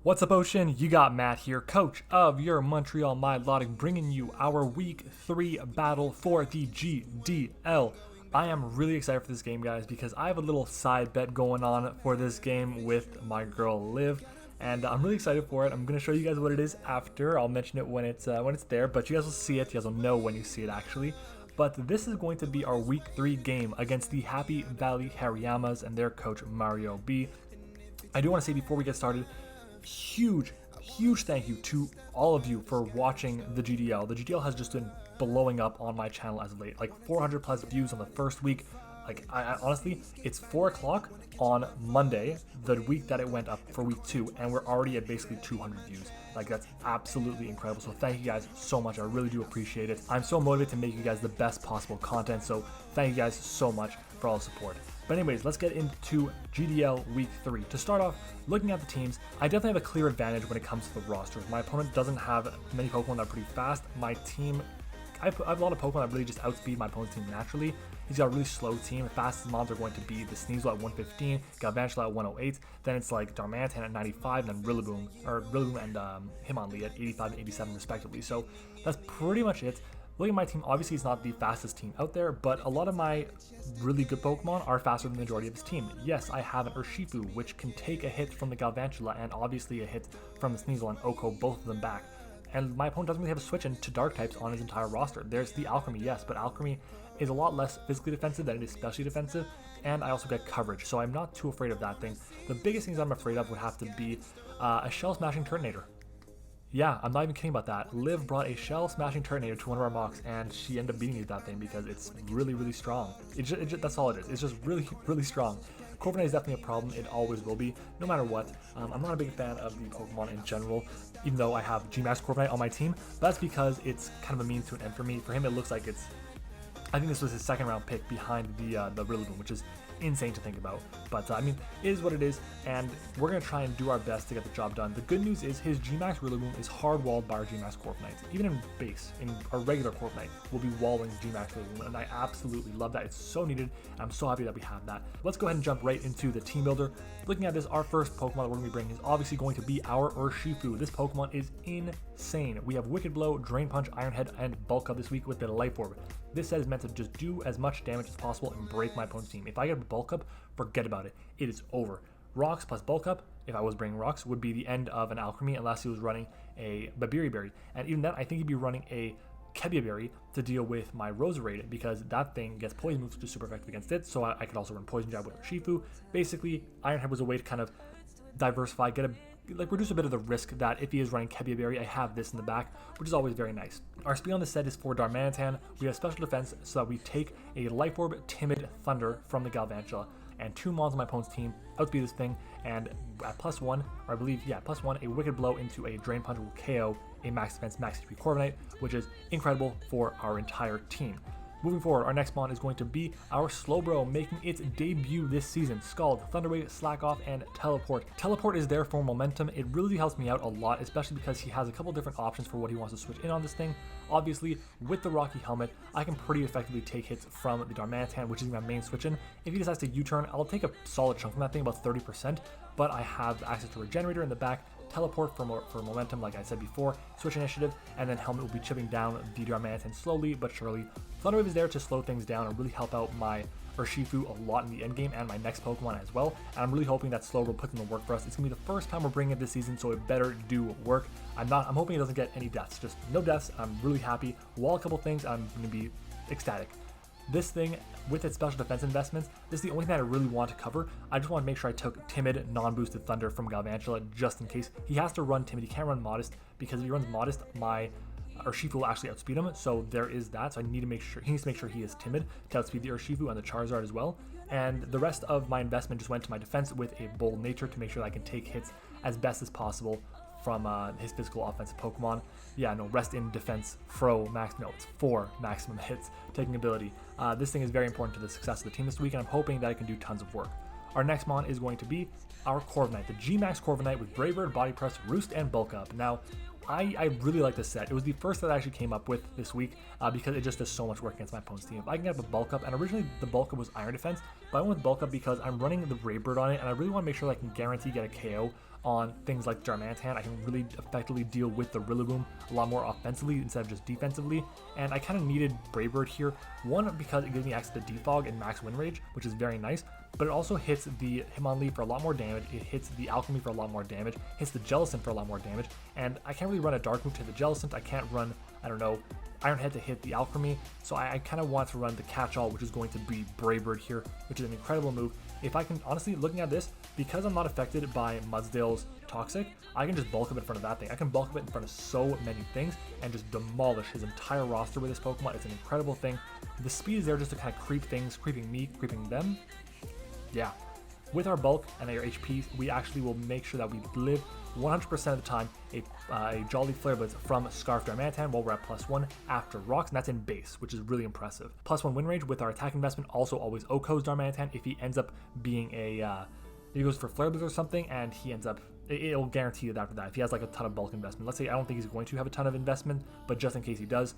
What's up, Ocean? You got Matt here, coach of your Montreal Milotics, bringing you our Week 3 battle for the GDL. I am really excited for this game, guys, because I have a little side bet going on for this game with my girl, Liv, and I'm really excited for it. I'm going to show you guys what it is after. I'll mention it when it's there, but you guys will see it. You guys will know when you see it, actually. But this is going to be our Week 3 game against the Happy Valley Hariyamas and their coach, Mario B. I do want to say before we get started, huge thank you to all of you for watching the GDL. The GDL has just been blowing up on my channel as of late, like 400 plus views on the first week. Like, I honestly, it's 4 o'clock on Monday, the week that it went up for week 2, and we're already at basically 200 views. Like, that's absolutely incredible. So thank you guys so much. I really do appreciate it. I'm so motivated to make you guys the best possible content. So thank you guys so much for all the support. But anyways, let's get into GDL Week 3. To start off, looking at the teams, I definitely have a clear advantage when it comes to the rosters. My opponent doesn't have many Pokemon that are pretty fast. My team, I have a lot of Pokemon that really just outspeed my opponent's team naturally. He's got a really slow team. The fastest mobs are going to be the Sneasel at 115, Galvantula at 108, then it's like Darmanitan at 95, and then Rillaboom and Hitmonlee at 85 and 87 respectively. So that's pretty much it. Looking at my team, obviously it's not the fastest team out there, but a lot of my really good Pokemon are faster than the majority of his team. Yes, I have an Urshifu, which can take a hit from the Galvantula and obviously a hit from the Sneasel and Oko, both of them back. And my opponent doesn't really have a switch into Dark types on his entire roster. There's the Alchemy, yes, but Alchemy is a lot less physically defensive than it is specially defensive, and I also get coverage, so I'm not too afraid of that thing. The biggest things I'm afraid of would have to be a Shell Smashing Turtonator. Yeah, I'm not even kidding about that. Liv brought a Shell Smashing Turtonator to one of our mocks, and she ended up beating me with that thing because it's really strong. That's all it is. It's just really strong. Corviknight is definitely a problem. It always will be, no matter what. I'm not a big fan of the Pokemon in general, even though I have G-Max Corviknight on my team. But that's because it's kind of a means to an end for me. For him, it looks like it's... I think this was his second round pick behind the Rillaboom, which is insane to think about. But I mean, it is what it is, and we're going to try and do our best to get the job done. The good news is his G-Max Rillaboom is hard-walled by our G-Max Corviknight. Even in base, in a regular Corviknight, we'll be walling G-Max Rillaboom, and I absolutely love that. It's so needed, and I'm so happy that we have that. Let's go ahead and jump right into the team builder. Looking at this, our first Pokemon that we're going to be bringing is obviously going to be our Urshifu. This Pokemon is insane. We have Wicked Blow, Drain Punch, Iron Head, and Bulk Up this week with the Life Orb. This set is meant to just do as much damage as possible and break my opponent's team. If I get a Bulk Up, forget about it. It is over. Rocks plus Bulk Up, if I was bringing Rocks, would be the end of an Alchemy unless he was running a Babiri Berry. And even then, I think he'd be running a Kebia Berry to deal with my Roserade because that thing gets Poison Moves, which is super effective against it. So I could also run Poison Jab with Urshifu. Basically, Iron Head was a way to kind of diversify, reduce a bit of the risk that if he is running Kebia Berry, I have this in the back, which is always very nice. Our speed on this set is for Darmanitan. We have special defense so that we take a Life Orb, Timid, Thunder from the Galvantula, and 2 mons on my opponent's team outspeed this thing, and at +1, or I believe, yeah, +1, a Wicked Blow into a Drain Punch will KO a max defense, max HP Corviknight, which is incredible for our entire team. Moving forward, our next mon is going to be our Slowbro, making its debut this season. Scald, Thunder Wave, Slack Off, and Teleport. Teleport is there for momentum. It really helps me out a lot, especially because he has a couple different options for what he wants to switch in on this thing. Obviously, with the Rocky Helmet, I can pretty effectively take hits from the Darmanitan, which is my main switch in. If he decides to U-turn, I'll take a solid chunk from that thing, about 30%, but I have access to Regenerator in the back, Teleport for momentum, like I said before, Switch Initiative, and then Helmet will be chipping down the Darmanitan slowly but surely. Thunderwave is there to slow things down and really help out my Urshifu a lot in the endgame and my next Pokemon as well. And I'm really hoping that Slowbro puts in the work for us. It's gonna be the first time we're bringing it this season, so it better do work. I'm hoping it doesn't get any deaths, just no deaths. I'm really happy. Wall a couple things, I'm gonna be ecstatic. This thing, with its special defense investments, this is the only thing that I really want to cover. I just want to make sure I took Timid, non-boosted Thunder from Galvantula just in case. He has to run Timid, he can't run Modest, because if he runs Modest, my Urshifu will actually outspeed him, so there is that. So I need to make sure, he needs to make sure he is Timid to outspeed the Urshifu and the Charizard as well. And the rest of my investment just went to my defense with a Bold Nature to make sure that I can take hits as best as possible from his physical offensive Pokemon. Yeah, no, rest in defense, Fro, max, no, it's 4 maximum hits, taking ability. This thing is very important to the success of the team this week, and I'm hoping that I can do tons of work. our next mon is going to be our Corviknight, the G-Max Corviknight with Brave Bird, Body Press, Roost, and Bulk Up. Now, I really like this set. It was the first that I actually came up with this week because it just does so much work against my opponent's team. If I can get a Bulk Up, and originally the Bulk Up was Iron Defense, but I went with Bulk Up because I'm running the Brave Bird on it, and I really want to make sure that I can guarantee get a KO on things like Darmanitan. I can really effectively deal with the Rillaboom a lot more offensively instead of just defensively, and I kind of needed Brave Bird here. One, because it gives me access to Defog and Max Wind Rage, which is very nice, but it also hits the Hitmonlee for a lot more damage, it hits the Alchemy for a lot more damage, hits the Jellicent for a lot more damage, and I can't really run a Dark move to hit the Jellicent, I can't run, I don't know, Iron Head to hit the Alchemy, so I kind of want to run the Catch-All, which is going to be Brave Bird here, which is an incredible move. If I can, honestly, looking at this, because I'm not affected by Mudsdale's Toxic, I can just bulk up in front of that thing. I can bulk up in front of so many things and just demolish his entire roster with this Pokemon. It's an incredible thing. The speed is there just to kind of creep things, creeping me, creeping them. Yeah. With our bulk and our HP, we actually will make sure that we live 100% of the time a Jolly Flare Blitz from Scarf Darmanitan while we're at +1 after rocks, and that's in base, which is really impressive. +1 win range with our attack investment, also always OHKOs Darmanitan if he ends up being if he goes for Flare Blitz or something and he ends up, it'll guarantee that after that. If he has like a ton of bulk investment, let's say I don't think he's going to have a ton of investment, but just in case he does,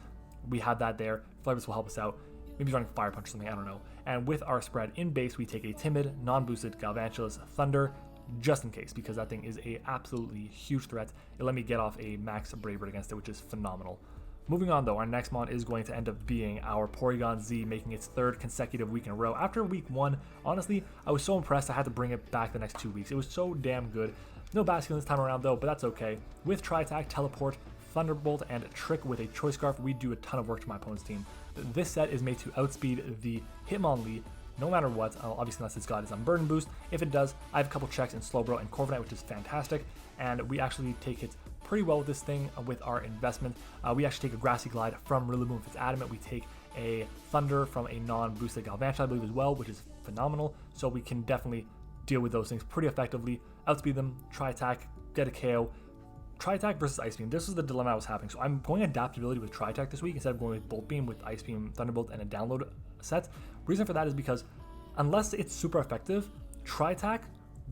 we have that there. Flare Blitz will help us out. Maybe he's running Fire Punch or something, I don't know. And with our spread in base, we take a timid, non-boosted Galvantula's Thunder, just in case, because that thing is a absolutely huge threat. It let me get off a max Brave Bird against it, which is phenomenal. Moving on though, our next mon is going to end up being our Porygon Z, making its 3rd consecutive week in a row. After week 1, honestly, I was so impressed I had to bring it back the next 2 weeks. It was so damn good. No Bastion this time around though, but that's okay. With Tri-Attack, Teleport, Thunderbolt, and Trick with a Choice Scarf, we do a ton of work to my opponent's team. This set is made to outspeed the Hitmonlee no matter what, obviously unless it's got its Unburden boost. If it does, I have a couple checks in Slowbro and Corviknight, which is fantastic, and we actually take it pretty well with this thing with our investment. We actually take a Grassy Glide from Rillaboom if it's adamant. We take a Thunder from a non-boosted Galvantula, I believe, as well, which is phenomenal, so we can definitely deal with those things pretty effectively, outspeed them, Tri-Attack, get a KO. Tri-Attack versus Ice Beam, this is the dilemma I was having. So I'm going adaptability with Tri-Attack this week instead of going with Bolt Beam with Ice Beam, Thunderbolt, and a download set. Reason for that is because unless it's super effective, Tri-Attack,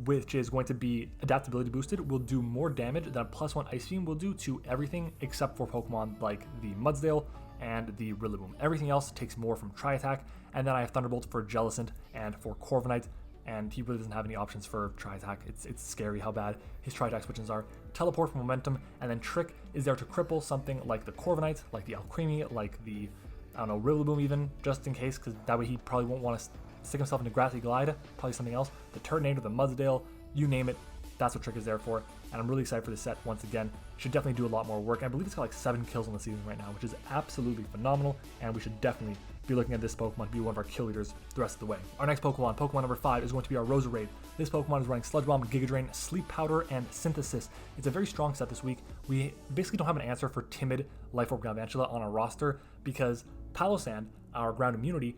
which is going to be adaptability boosted, will do more damage than a +1 Ice Beam will do to everything except for Pokemon like the Mudsdale and the Rillaboom. Everything else takes more from Tri-Attack, and then I have Thunderbolt for Jellicent and for Corviknight, and he really doesn't have any options for Tri-Attack. It's scary how bad his Tri-Attack switches are. Teleport for momentum, and then Trick is there to cripple something like the Corviknight, like the Alcremie, like the, I don't know, Rillaboom even, just in case, because that way he probably won't want to stick himself into Grassy Glide, probably something else. The Turtonator, the Mudsdale, you name it, that's what Trick is there for, and I'm really excited for this set once again. Should definitely do a lot more work. I believe it's got like 7 kills on the season right now, which is absolutely phenomenal, and we should definitely be looking at this Pokemon to be one of our kill leaders the rest of the way. Our next Pokemon, Pokemon number 5, is going to be our Roserade. This Pokemon is running Sludge Bomb, Giga Drain, Sleep Powder, and Synthesis. It's a very strong set this week. We basically don't have an answer for timid Life Orb Galvantula on our roster because Palossand, our ground immunity,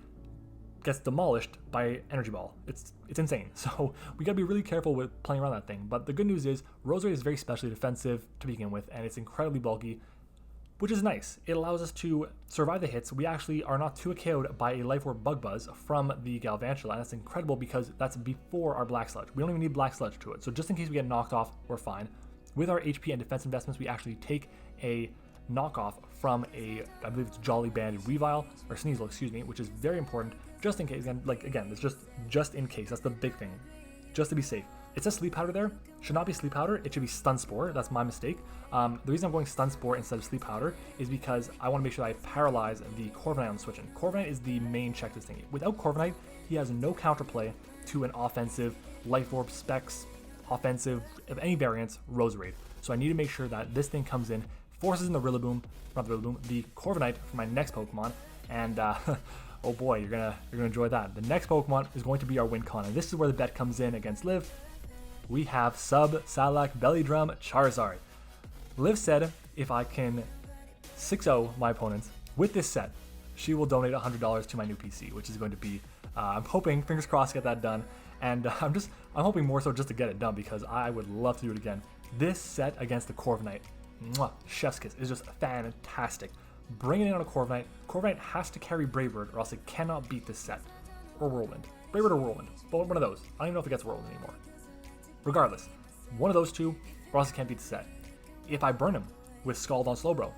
gets demolished by Energy Ball. It's insane. So we gotta be really careful with playing around that thing. But the good news is Roserade is very specially defensive to begin with, and it's incredibly bulky, which is nice. It allows us to survive the hits. We actually are not too KO'd by a Life Orb Bug Buzz from the Galvantula, and that's incredible because that's before our Black Sludge. We don't even need Black Sludge to it. So just in case we get knocked off, we're fine. With our HP and defense investments, we actually take a knockoff from a, I believe it's Jolly Banded Weavile, or Sneasel, excuse me, which is very important, just in case. Again, it's just in case. That's the big thing, just to be safe. It says Sleep Powder there. Should not be Sleep Powder. It should be Stun Spore. That's my mistake. The reason I'm going Stun Spore instead of Sleep Powder is because I want to make sure that I paralyze the Corviknight on the switch-in. Corviknight is the main check this thing. Without Corviknight, he has no counterplay to an offensive Life Orb Specs, offensive of any variance Roserade. So I need to make sure that this thing comes in, forces in the Rillaboom, not the Rillaboom, the Corviknight for my next Pokemon, and oh boy, you're gonna enjoy that. The next Pokemon is going to be our Wincon, and this is where the bet comes in against Liv. We have Salac Belly Drum Charizard. Liv said if I can 6-0 my opponents with this set, she will donate $100 to my new PC, which is going to be, I'm hoping, fingers crossed, get that done. And I'm hoping more so just to get it done because I would love to do it again. This set against the Corviknight, chef's kiss, is just fantastic. Bring it in on a Corviknight. Corviknight has to carry Brave Bird or else it cannot beat this set. Or Whirlwind. Braybird or Whirlwind. But one of those. I don't even know if it gets Whirlwind anymore. Regardless, one of those two, or else it can't beat the set. If I burn him with Scald on Slowbro,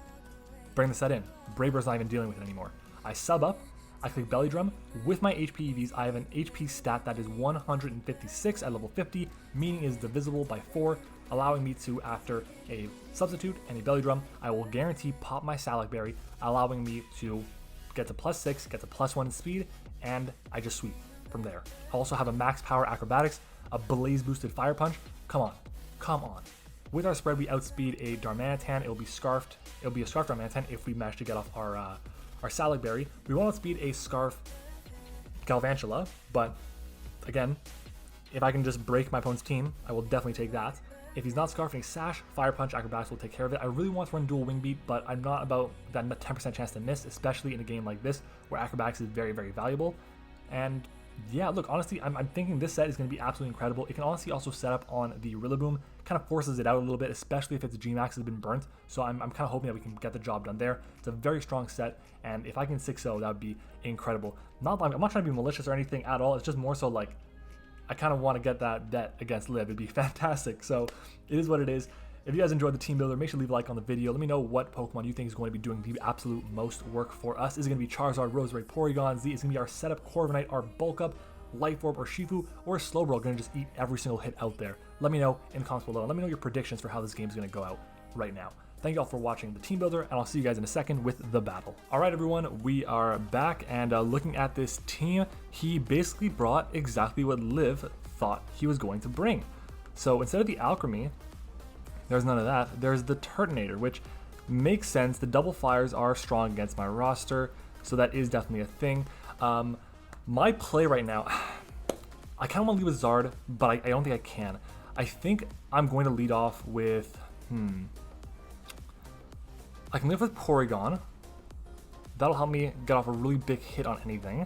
bring the set in. Braybird's not even dealing with it anymore. I sub up, I click Belly Drum. With my HP EVs, I have an HP stat that is 156 at level 50, meaning is divisible by 4, allowing me to, after a substitute and a Belly Drum, I will guarantee pop my Salac Berry, allowing me to get to +6, get to +1 in speed, and I just sweep from there. I also have a max power Acrobatics, a Blaze boosted Fire Punch. Come on, come on. With our spread, we outspeed a Darmanitan. It'll be Scarfed. It'll be a Scarfed Darmanitan if we manage to get off our Salac Berry. We won't outspeed a Scarf Galvantula, but again, if I can just break my opponent's team, I will definitely take that. If he's not Scarfing a Sash, Fire Punch, Acrobatics will take care of it. I really want to run dual Wing Beat, but I'm not about that 10% chance to miss, especially in a game like this where Acrobatics is very, very valuable. And yeah, look, honestly, I'm thinking this set is going to be absolutely incredible. It can honestly also set up on the Rillaboom, kind of forces it out a little bit, especially if its Gmax has been burnt. So I'm kind of hoping that we can get the job done there. It's a very strong set, and if I can 6-0, that would be incredible. I'm not trying to be malicious or anything at all. It's just more so like I kind of want to get that bet against Liv. It'd be fantastic. So it is what it is. If you guys enjoyed the team builder, make sure to leave a like on the video. Let me know what Pokemon you think is going to be doing the absolute most work for us. Is it going to be Charizard, Roserade, Porygon, Z? Is it going to be our setup, Corviknight, our bulk up, Life Orb, or Shifu, or is Slowbro going to just eat every single hit out there? Let me know in the comments below. Let me know your predictions for how this game is going to go out right now. Thank you all for watching the team builder, and I'll see you guys in a second with the battle. All right, everyone, we are back, and looking at this team, he basically brought exactly what Liv thought he was going to bring. So instead of the Alchemy, there's none of that. There's the Turtonator, which makes sense. The double flyers are strong against my roster, so that is definitely a thing. My play right now, I kind of want to lead with Zard, but I don't think I can. I think I'm going to lead off with, I can lead off with Porygon. That'll help me get off a really big hit on anything.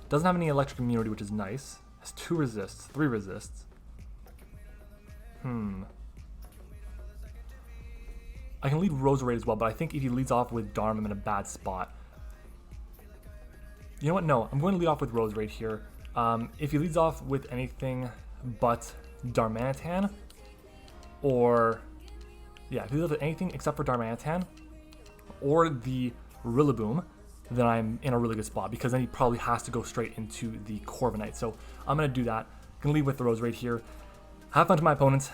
Doesn't have any electric immunity, which is nice. Has 2 resists, 3 resists. I can lead Roserade as well, but I think if he leads off with Darm, I'm in a bad spot. You know what? No, I'm going to lead off with Roserade here. If he leads off with anything but Darmanitan, or yeah, if he leads off with anything except for Darmanitan or the Rillaboom, then I'm in a really good spot, because then he probably has to go straight into the Corviknight. So I'm going to do that. I'm going to lead with the Roserade here. Have fun to my opponents.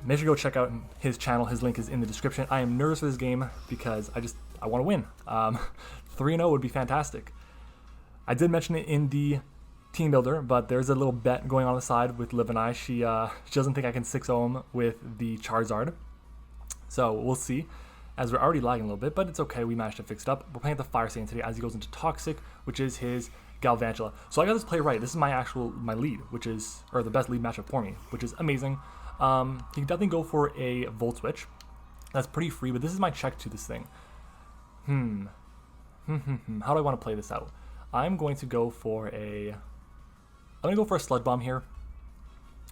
Make sure to go check out his channel. His link is in the description. I am nervous for this game because I want to win. 3-0 would be fantastic. I did mention it in the team builder, but there's a little bet going on the side with Liv and I. She doesn't think I can 6-0 him with the Charizard. So we'll see, as we're already lagging a little bit, but it's okay. We managed to fix it up. We're playing at the Fire Saiyan today as he goes into Toxic, which is his Galvantula. So I got this play right. This is my lead, which is, or the best lead matchup for me, which is amazing. He can definitely go for a Volt Switch. That's pretty free, but this is my check to this thing. How do I want to play this out? I'm going to go for a Sludge Bomb here.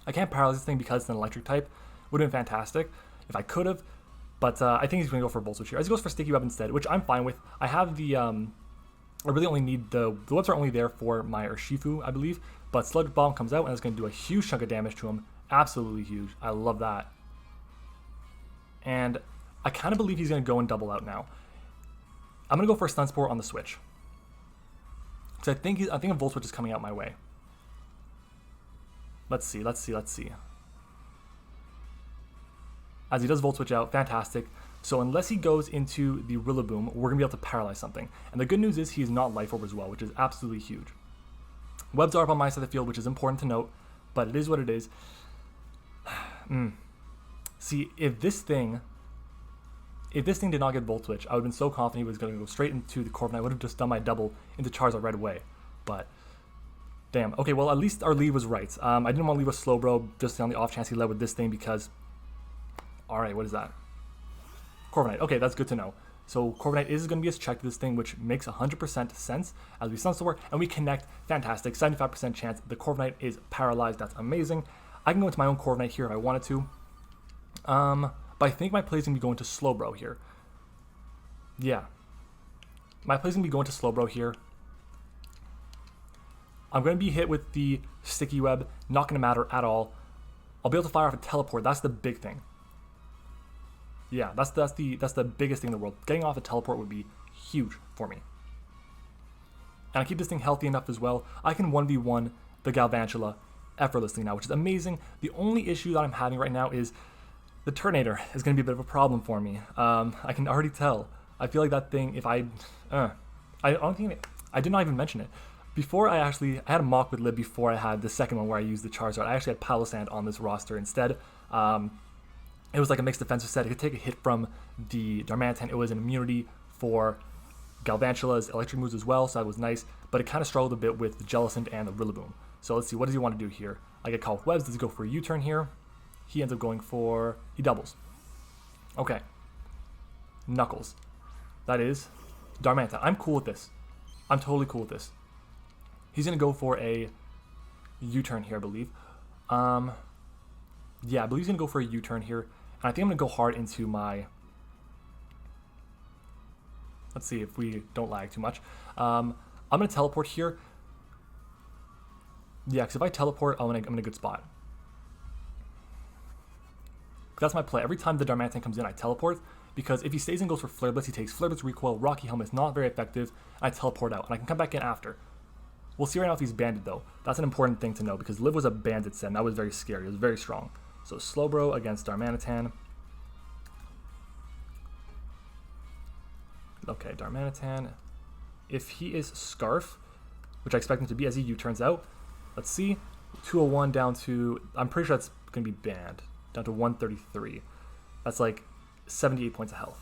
I can't paralyze this thing because it's an electric type. Would have been fantastic if I could have, but I think he's going to go for a Volt Switch here. As he goes for Sticky Web instead, which I'm fine with. I have the, I really only need the webs are only there for my Urshifu, I believe, but Sludge Bomb comes out and it's going to do a huge chunk of damage to him. Absolutely huge. I love that. And I kind of believe he's going to go and double out now. I'm going to go for a Stun Spore on the switch. Because I think a Volt Switch is coming out my way. Let's see. As he does Volt Switch out, fantastic. So unless he goes into the Rillaboom, we're going to be able to paralyze something. And the good news is he's not Life Orb as well, which is absolutely huge. Webs are up on my side of the field, which is important to note, but it is what it is. See, if this thing did not get Volt Switch, I would have been so confident he was going to go straight into the Corviknight. I would have just done my double into Charizard right away. But, damn. Okay, well, at least our lead was right. I didn't want to leave with Slowbro just on the off chance he led with this thing because... Alright, what is that? Corviknight. Okay, that's good to know. So, Corviknight is going to be his check to this thing, which makes 100% sense as we Stun Spore and we connect. Fantastic. 75% chance the Corviknight is paralyzed. That's amazing. I can go into my own Corviknight here if I wanted to. But I think my play is going to be going to Slowbro here. Yeah. My play is going to be going to Slowbro here. I'm going to be hit with the sticky web. Not going to matter at all. I'll be able to fire off a teleport. That's the big thing. Yeah, that's the biggest thing in the world. Getting off a teleport would be huge for me. And I keep this thing healthy enough as well. I can 1v1 the Galvantula effortlessly now, which is amazing. The only issue that I'm having right now is the Turtonator is going to be a bit of a problem for me. I can already tell. I feel like that thing, if I don't think I did not even mention it. Before I had a mock with Lib before I had the second one where I used the Charizard. I actually had Palossand on this roster instead. It was like a mixed defensive set. It could take a hit from the Darmanitan. It was an immunity for Galvantula's electric moves as well, so that was nice. But it kind of struggled a bit with the Jellicent and the Rillaboom. So let's see, what does he want to do here? I get caught with webs. Does he go for a U-turn here? He ends up going for... he doubles. Okay. Knuckles. That is Darmanitan. I'm cool with this. I'm totally cool with this. He's going to go for a U-turn here, I believe. Yeah, I believe he's going to go for a U-turn here. And I think I'm going to go hard into my... let's see if we don't lag too much. I'm going to teleport here. Yeah, because if I teleport, I'm in a good spot. That's my play. Every time the Darmanitan comes in, I teleport. Because if he stays and goes for Flare Blitz, he takes Flare Blitz recoil, Rocky Helmet is not very effective, and I teleport out. And I can come back in after. We'll see right now if he's banded, though. That's an important thing to know, because Liv was a banded set, and that was very scary. It was very strong. So Slowbro against Darmanitan. Okay, Darmanitan. If he is Scarf, which I expect him to be as he U-turns out, let's see. 201 down to... I'm pretty sure that's going to be banned. Down to 133. That's like 78 points of health.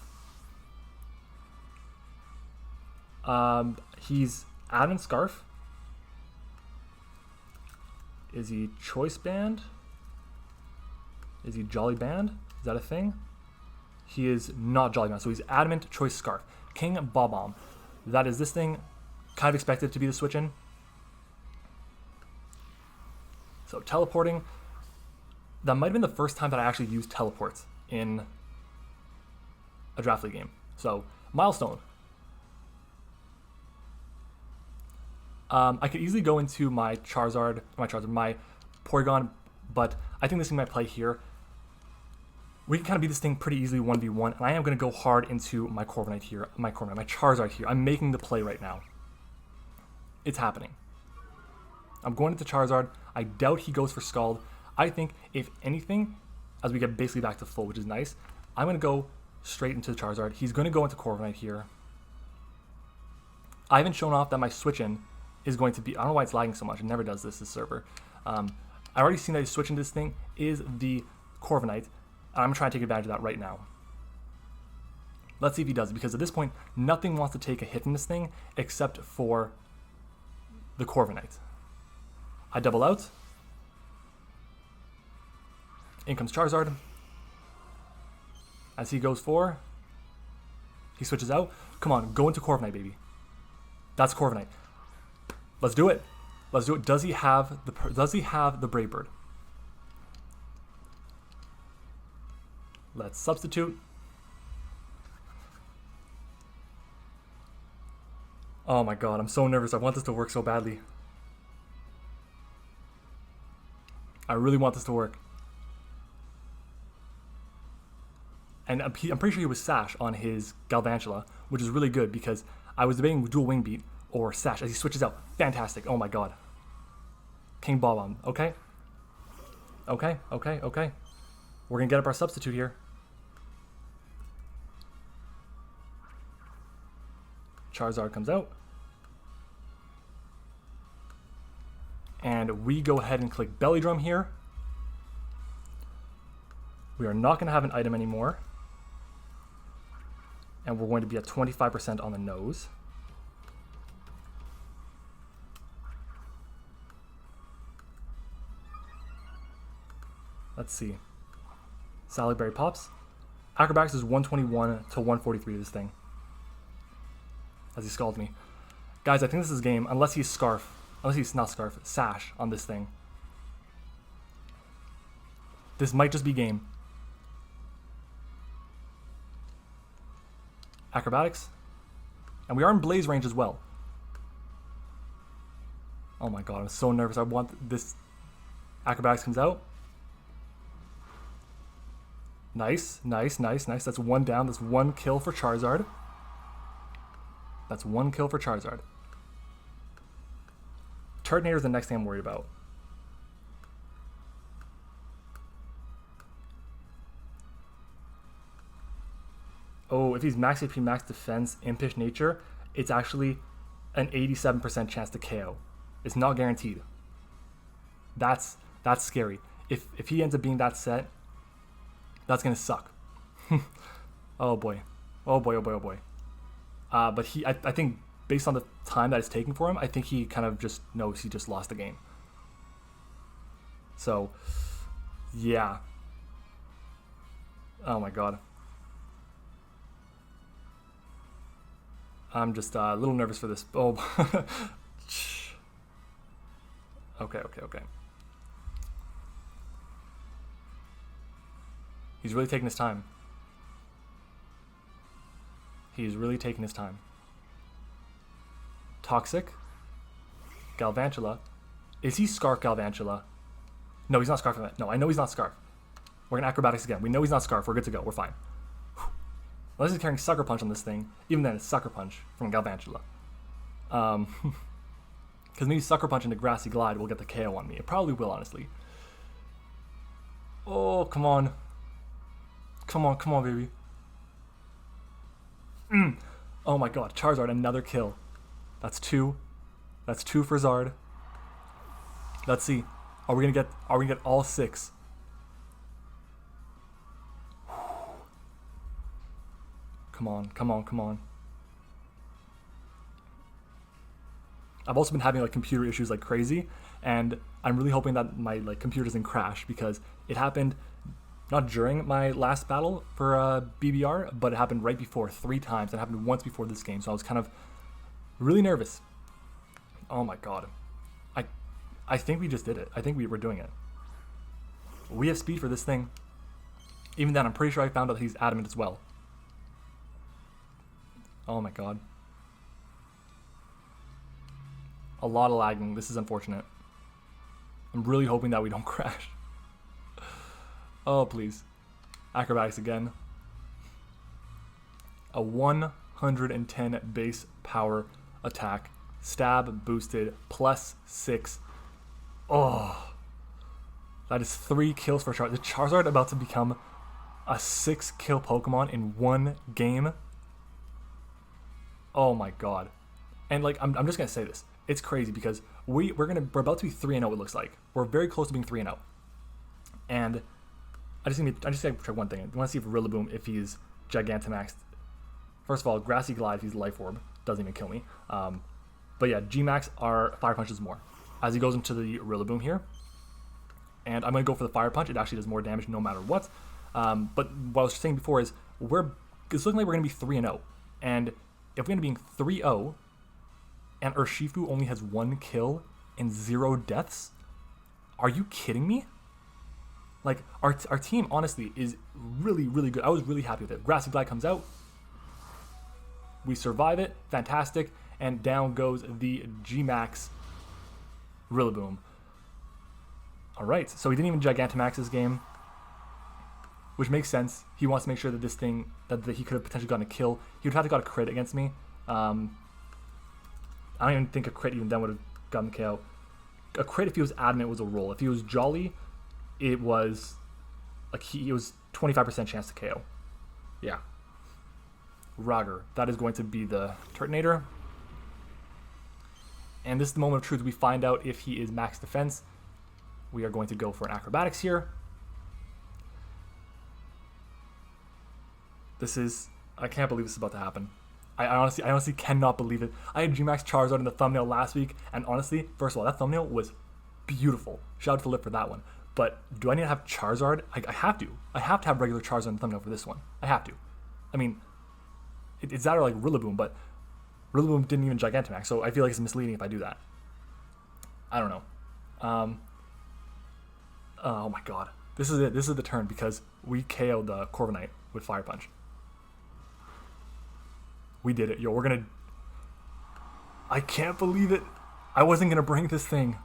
He's Adamant Scarf. Is he Choice Band? Is he Jolly Band? Is that a thing? He is not Jolly Band, so he's Adamant Choice Scarf. King Bob-omb. That is this thing. Kind of expected to be the switch in. So teleporting. That might have been the first time that I actually used teleports in a Draft League game. So, milestone. I could easily go into my my Porygon, but I think this thing might play here. We can kind of beat this thing pretty easily 1v1, and I am going to go hard into my Corviknight here, my Charizard here. I'm making the play right now. It's happening. I'm going into Charizard. I doubt he goes for Scald. I think, if anything, as we get basically back to full, which is nice, I'm going to go straight into the Charizard. He's going to go into Corviknight here. I haven't shown off that my switch-in is going to be... I don't know why it's lagging so much. It never does this server. I already seen that his switch-in this thing is the Corviknight. I'm trying to take advantage of that right now. Let's see if he does, because at this point, nothing wants to take a hit from this thing except for the Corviknight. I double out. In comes Charizard. As he goes for... he switches out. Come on, go into Corviknight, baby. That's Corviknight. Let's do it. Let's do it. Does he have the Brave Bird? Let's substitute. Oh my god, I'm so nervous. I want this to work so badly. I really want this to work. And I'm pretty sure he was Sash on his Galvantula, which is really good because I was debating dual Wing Beat or Sash as he switches out. Fantastic. Oh my god. King Bob-omb. Okay. Okay. We're going to get up our substitute here. Charizard comes out. And we go ahead and click Belly Drum here. We are not going to have an item anymore. And we're going to be at 25% on the nose. Let's see. Salad Berry pops. Acrobatics is 121 to 143 this thing. As he scalds me. Guys, I think this is game, unless he's Scarf. Unless he's not Scarf, Sash on this thing. This might just be game. Acrobatics. And we are in Blaze range as well. Oh my god, I'm so nervous. I want this. Acrobatics comes out. Nice, nice, nice, nice. That's one down. That's one kill for Charizard. That's one kill for Charizard. Turtonator is the next thing I'm worried about. Oh, if he's max HP, max defense, impish nature, it's actually an 87% chance to KO. It's not guaranteed. That's scary. If he ends up being that set, that's gonna suck. Oh boy. Oh boy, oh boy, oh boy. But I think based on the time that it's taking for him, I think he kind of just knows he just lost the game. So, yeah. Oh my god. I'm just a little nervous for this. Oh. Okay. He's really taking his time. He's really taking his time. Toxic. Galvantula. Is he Scarf Galvantula? No, he's not Scarf. No, I know he's not Scarf. We're going to Acrobatics again. We know he's not Scarf. We're good to go. We're fine. Unless he's carrying Sucker Punch on this thing. Even then, it's Sucker Punch from Galvantula. Because maybe Sucker Punch into Grassy Glide will get the KO on me. It probably will, honestly. Oh, come on. Come on, baby. Oh my god, Charizard, another kill. That's two. That's two for Zard. Let's see. Are we gonna get all six? Come on. I've also been having like computer issues like crazy, and I'm really hoping that my like computer doesn't crash, because it happened not during my last battle for BBR, but it happened right before 3 times. It happened once before this game, so I was kind of really nervous. Oh my god. I think we just did it. I think we were doing it. We have speed for this thing. Even then, I'm pretty sure I found out he's adamant as well. Oh my god. A lot of lagging. This is unfortunate. I'm really hoping that we don't crash. Oh, please. Acrobatics again. A 110 base power attack. Stab boosted. +6. Oh. That is 3 kills for Charizard. The Charizard about to become a 6-kill Pokemon in 1 game. Oh my god. And like, I'm just going to say this. It's crazy because we're about to be 3-0, it looks like. We're very close to being 3-0. And I just need to check one thing. I want to see if Rillaboom, if he's Gigantamaxed. First of all, Grassy Glide, if he's Life Orb, doesn't even kill me. But yeah, G-Max are Fire Punches more. As he goes into the Rillaboom here. And I'm going to go for the Fire Punch. It actually does more damage no matter what. But what I was saying before is, it's looking like we're going to be 3-0. And if we're going to be 3-0, and Urshifu only has 1 kill and 0 deaths, are you kidding me? Like, our team, honestly, is really, really good. I was really happy with it. Grassy Glide comes out. We survive it. Fantastic. And down goes the G-Max Rillaboom. Alright, so he didn't even Gigantamax this game, which makes sense. He wants to make sure that this thing, that he could have potentially gotten a kill. He would have to got a crit against me. I don't even think a crit even then would have gotten the KO. A crit, if he was adamant, was a roll. If he was Jolly, it was like it was 25% chance to KO. Yeah. Roger. That is going to be the Turtonator. And this is the moment of truth. We find out if he is max defense. We are going to go for an Acrobatics here. I can't believe this is about to happen. I honestly cannot believe it. I had G-Max Charizard in the thumbnail last week, and honestly, first of all, that thumbnail was beautiful. Shout out to Lip for that one. But do I need to have Charizard? I have to. I have to have regular Charizard in the thumbnail for this one. I have to. I mean, it's that or like Rillaboom, but Rillaboom didn't even Gigantamax, so I feel like it's misleading if I do that. I don't know. Oh my god. This is it. This is the turn, because we KO'd the Corviknight with Fire Punch. We did it. Yo, we're gonna... I can't believe it. I wasn't going to bring this thing.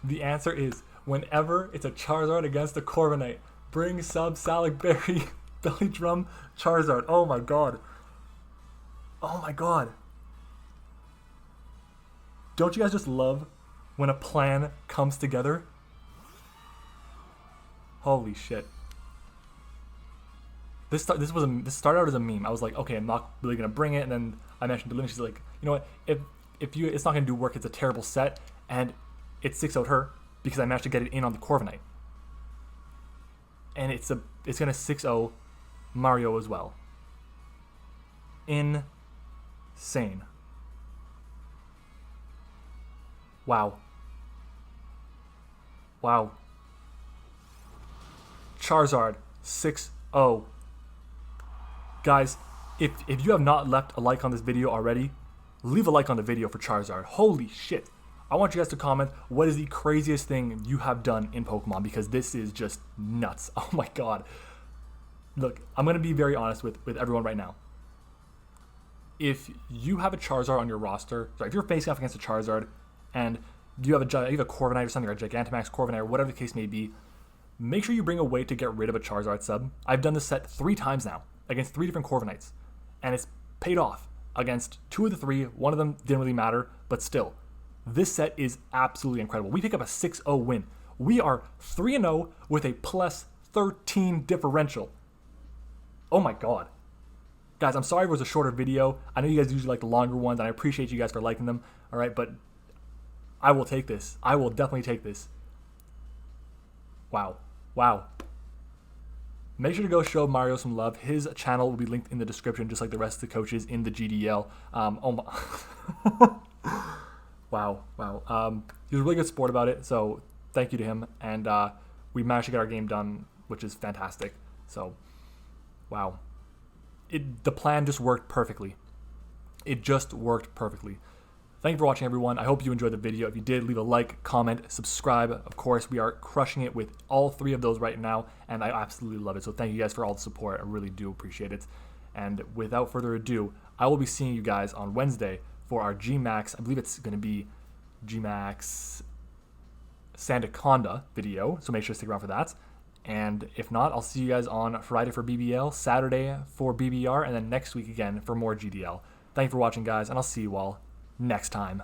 The answer is, whenever it's a Charizard against a Corviknight, bring sub Salac Berry Belly Drum Charizard. Oh my god. Oh my god. Don't you guys just love when a plan comes together? Holy shit. This started out as a meme. I was like, okay, I'm not really gonna bring it, and then I mentioned to Lynn, she's like, you know what? If it's not gonna do work, it's a terrible set, and it 6-0'd her because I managed to get it in on the Corviknight, and it's gonna 6-0 Mario as well. Insane. Wow. Wow. Charizard 6-0. Guys, if you have not left a like on this video already, leave a like on the video for Charizard. Holy shit. I want you guys to comment what is the craziest thing you have done in Pokemon, because this is just nuts. Oh my god. Look, I'm going to be very honest with everyone right now. If you have a Charizard on your roster, if you're facing off against a Charizard and you have a Corviknight or something, or a Gigantamax Corviknight, or whatever the case may be, make sure you bring a way to get rid of a Charizard sub. I've done this set 3 times now against 3 different Corviknights, and it's paid off against 2 of the 3. One of them didn't really matter, but still, this set is absolutely incredible. We pick up a 6-0 win. We are 3-0 with a plus 13 differential. Oh my god. Guys, I'm sorry it was a shorter video. I know you guys usually like the longer ones, and I appreciate you guys for liking them. All right, but I will take this. I will definitely take this. Wow. Wow. Make sure to go show Mario some love. His channel will be linked in the description, just like the rest of the coaches in the GDL. Oh my. Wow. Wow. He was a really good sport about it, so thank you to him. And we managed to get our game done, which is fantastic. So, wow. The plan just worked perfectly. It just worked perfectly. Thank you for watching, everyone. I hope you enjoyed the video. If you did, leave a like, comment, subscribe. Of course, we are crushing it with all 3 of those right now, and I absolutely love it. So thank you guys for all the support. I really do appreciate it. And without further ado, I will be seeing you guys on Wednesday for our G-Max. I believe it's going to be G-Max Sandaconda video, so make sure to stick around for that. And if not, I'll see you guys on Friday for BBL, Saturday for BBR, and then next week again for more GDL. Thank you for watching, guys, and I'll see you all next time.